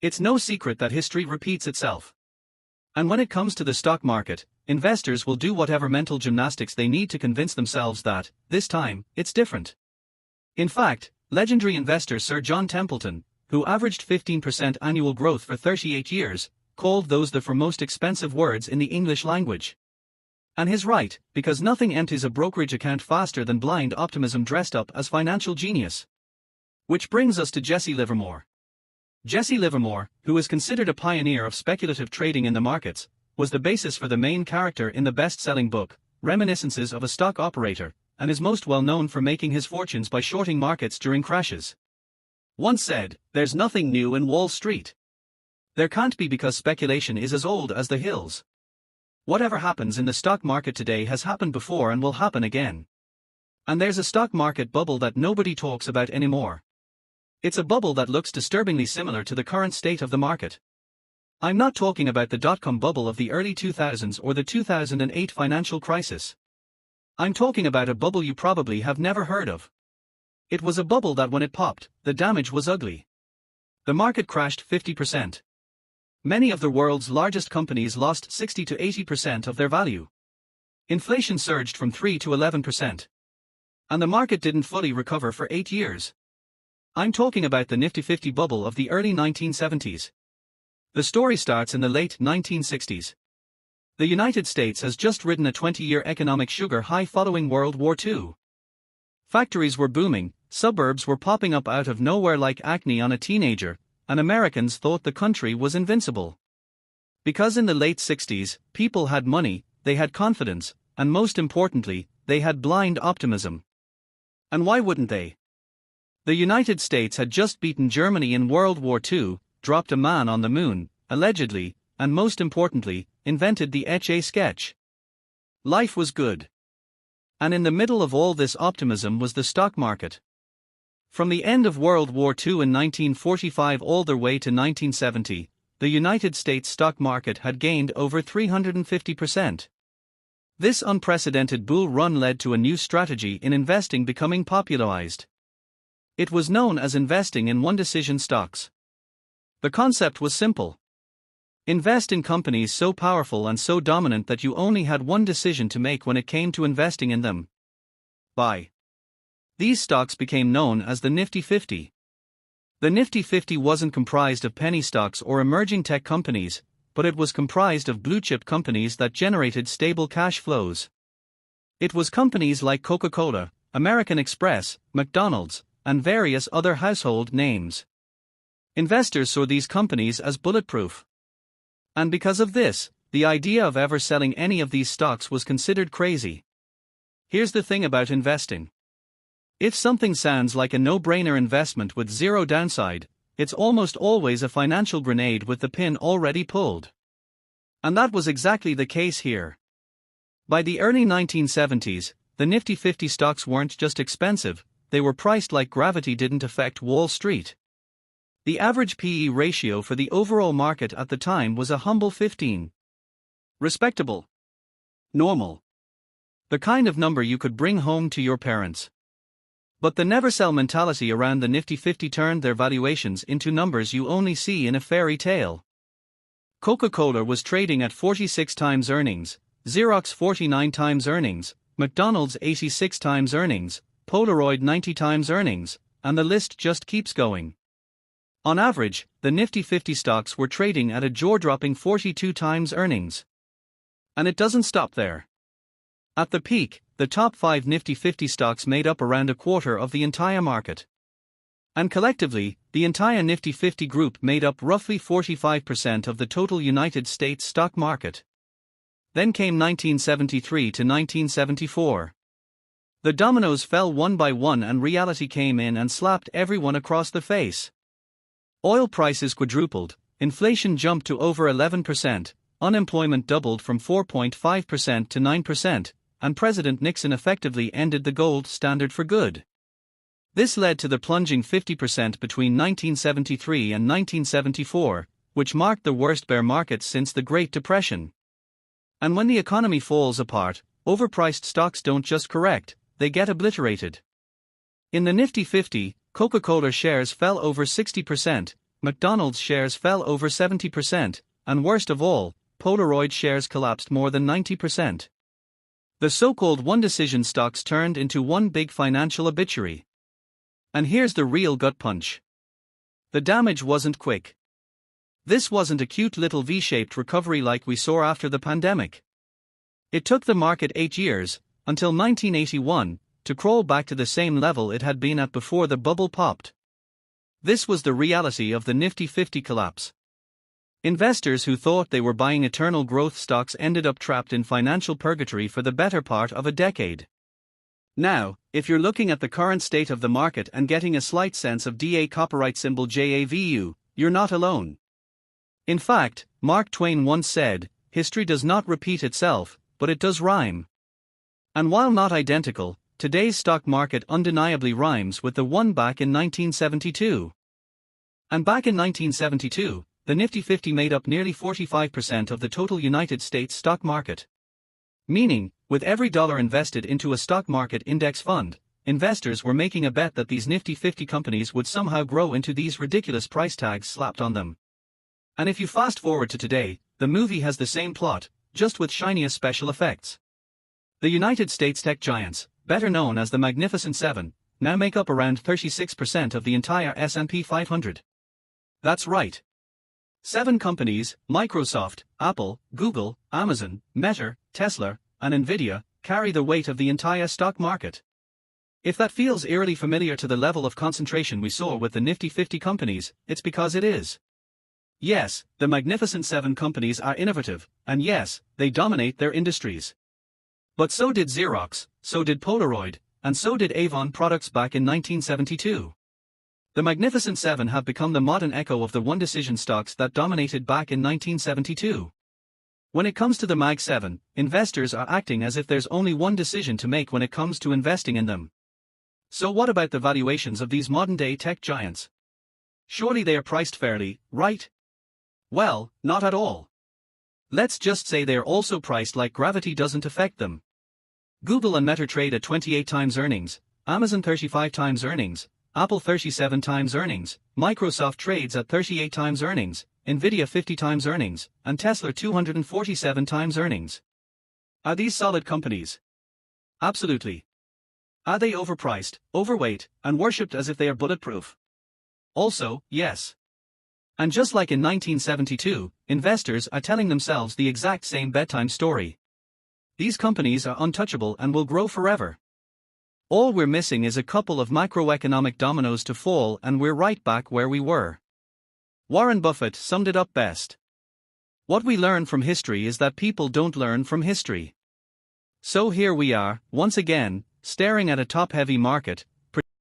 It's no secret that history repeats itself. And when it comes to the stock market, investors will do whatever mental gymnastics they need to convince themselves that, this time, it's different. In fact, legendary investor Sir John Templeton, who averaged 15% annual growth for 38 years, called those the four most expensive words in the English language. And he's right, because nothing empties a brokerage account faster than blind optimism dressed up as financial genius. Which brings us to Jesse Livermore. Jesse Livermore, who is considered a pioneer of speculative trading in the markets, was the basis for the main character in the best-selling book, Reminiscences of a Stock Operator, and is most well known for making his fortunes by shorting markets during crashes. Once said, "There's nothing new in Wall Street." There can't be, because speculation is as old as the hills. Whatever happens in the stock market today has happened before and will happen again. And there's a stock market bubble that nobody talks about anymore. It's a bubble that looks disturbingly similar to the current state of the market. I'm not talking about the dot-com bubble of the early 2000s or the 2008 financial crisis. I'm talking about a bubble you probably have never heard of. It was a bubble that when it popped, the damage was ugly. The market crashed 50%. Many of the world's largest companies lost 60 to 80% of their value. Inflation surged from 3 to 11%. And the market didn't fully recover for 8 years. I'm talking about the Nifty 50 bubble of the early 1970s. The story starts in the late 1960s. The United States has just ridden a 20-year economic sugar high following World War II. Factories were booming, suburbs were popping up out of nowhere like acne on a teenager, and Americans thought the country was invincible. Because in the late 60s, people had money, they had confidence, and most importantly, they had blind optimism. And why wouldn't they? The United States had just beaten Germany in World War II, dropped a man on the moon, allegedly, and most importantly, invented the Etch-a-Sketch. Life was good. And in the middle of all this optimism was the stock market. From the end of World War II in 1945 all the way to 1970, the United States stock market had gained over 350%. This unprecedented bull run led to a new strategy in investing becoming popularized. It was known as investing in one-decision stocks. The concept was simple. Invest in companies so powerful and so dominant that you only had one decision to make when it came to investing in them: buy. These stocks became known as the Nifty 50. The Nifty 50 wasn't comprised of penny stocks or emerging tech companies, but it was comprised of blue-chip companies that generated stable cash flows. It was companies like Coca-Cola, American Express, McDonald's, and various other household names. Investors saw these companies as bulletproof. And because of this, the idea of ever selling any of these stocks was considered crazy. Here's the thing about investing. If something sounds like a no-brainer investment with zero downside, it's almost always a financial grenade with the pin already pulled. And that was exactly the case here. By the early 1970s, the Nifty 50 stocks weren't just expensive, they were priced like gravity didn't affect Wall Street. The average PE ratio for the overall market at the time was a humble 15. Respectable. Normal. The kind of number you could bring home to your parents. But the never-sell mentality around the Nifty 50 turned their valuations into numbers you only see in a fairy tale. Coca-Cola was trading at 46 times earnings, Xerox 49 times earnings, McDonald's 86 times earnings, Polaroid 90 times earnings, and the list just keeps going. On average, the Nifty 50 stocks were trading at a jaw-dropping 42 times earnings. And it doesn't stop there. At the peak, the top 5 Nifty 50 stocks made up around a quarter of the entire market. And collectively, the entire Nifty 50 group made up roughly 45% of the total United States stock market. Then came 1973 to 1974. The dominoes fell one by one and reality came in and slapped everyone across the face. Oil prices quadrupled, inflation jumped to over 11%, unemployment doubled from 4.5% to 9%, and President Nixon effectively ended the gold standard for good. This led to the plunging 50% between 1973 and 1974, which marked the worst bear market since the Great Depression. And when the economy falls apart, overpriced stocks don't just correct, they get obliterated. In the Nifty 50, Coca-Cola shares fell over 60%, McDonald's shares fell over 70%, and worst of all, Polaroid shares collapsed more than 90%. The so-called one-decision stocks turned into one big financial obituary. And here's the real gut punch. The damage wasn't quick. This wasn't a cute little V-shaped recovery like we saw after the pandemic. It took the market 8 years, until 1981, to crawl back to the same level it had been at before the bubble popped. This was the reality of the Nifty 50 collapse. Investors who thought they were buying eternal growth stocks ended up trapped in financial purgatory for the better part of a decade. Now, if you're looking at the current state of the market and getting a slight sense of DA copyright symbol JAVU, you're not alone. In fact, Mark Twain once said, "History does not repeat itself, but it does rhyme." And while not identical, today's stock market undeniably rhymes with the one back in 1972. And back in 1972, the Nifty 50 made up nearly 45% of the total United States stock market. Meaning, with every dollar invested into a stock market index fund, investors were making a bet that these Nifty 50 companies would somehow grow into these ridiculous price tags slapped on them. And if you fast forward to today, the movie has the same plot, just with shinier special effects. The United States tech giants, better known as the Magnificent Seven, now make up around 36% of the entire S&P 500. That's right. 7 companies, Microsoft, Apple, Google, Amazon, Meta, Tesla, and Nvidia, carry the weight of the entire stock market. If that feels eerily familiar to the level of concentration we saw with the Nifty 50 companies, it's because it is. Yes, the Magnificent Seven companies are innovative, and yes, they dominate their industries. But so did Xerox, so did Polaroid, and so did Avon Products back in 1972. The Magnificent Seven have become the modern echo of the one-decision stocks that dominated back in 1972. When it comes to the Mag 7, investors are acting as if there's only one decision to make when it comes to investing in them. So what about the valuations of these modern-day tech giants? Surely they are priced fairly, right? Well, not at all. Let's just say they're also priced like gravity doesn't affect them. Google and Meta trade at 28 times earnings, Amazon 35 times earnings, Apple 37 times earnings, Microsoft trades at 38 times earnings, Nvidia 50 times earnings, and Tesla 247 times earnings. Are these solid companies? Absolutely. Are they overpriced, overweight, and worshipped as if they are bulletproof? Also, yes. And just like in 1972, investors are telling themselves the exact same bedtime story. These companies are untouchable and will grow forever. All we're missing is a couple of macroeconomic dominoes to fall and we're right back where we were. Warren Buffett summed it up best. What we learn from history is that people don't learn from history. So here we are, once again, staring at a top-heavy market,